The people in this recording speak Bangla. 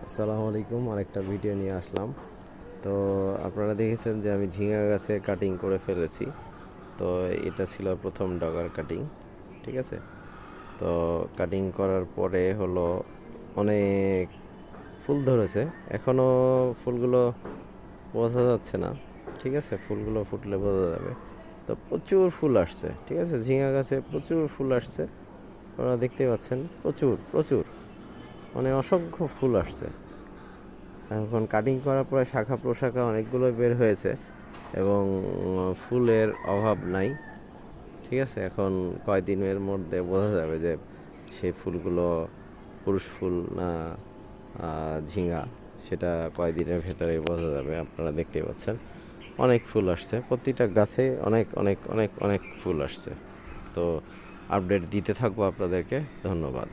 আসসালামু আলাইকুম, আরেকটা ভিডিও নিয়ে আসলাম। তো আপনারা দেখেছেন যে আমি ঝিঙা গাছে কাটিং করে ফেলেছি। তো এটা ছিল প্রথম ডগার কাটিং, ঠিক আছে। তো কাটিং করার পরে হলো অনেক ফুল ধরেছে, এখনও ফুলগুলো বোঝা যাচ্ছে না, ঠিক আছে। ফুলগুলো ফুটলে বোঝা যাবে। তো প্রচুর ফুল আসছে, ঠিক আছে, ঝিঙা গাছে প্রচুর ফুল আসছে। আপনারা দেখতেই পাচ্ছেন, প্রচুর প্রচুর, মানে অসংখ্য ফুল আসছে। এখন কাটিং করার পরে শাখা প্রশাখা অনেকগুলো বের হয়েছে এবং ফুলের অভাব নাই, ঠিক আছে। এখন কয়দিনের মধ্যে বোঝা যাবে যে সেই ফুলগুলো পুরুষ ফুল না ঝিঙা, সেটা কয়দিনের ভেতরেই বোঝা যাবে। আপনারা দেখতেই পাচ্ছেন অনেক ফুল আসছে, প্রতিটা গাছে অনেক অনেক অনেক অনেক ফুল আসছে। তো আপডেট দিতে থাকবো আপনাদেরকে। ধন্যবাদ।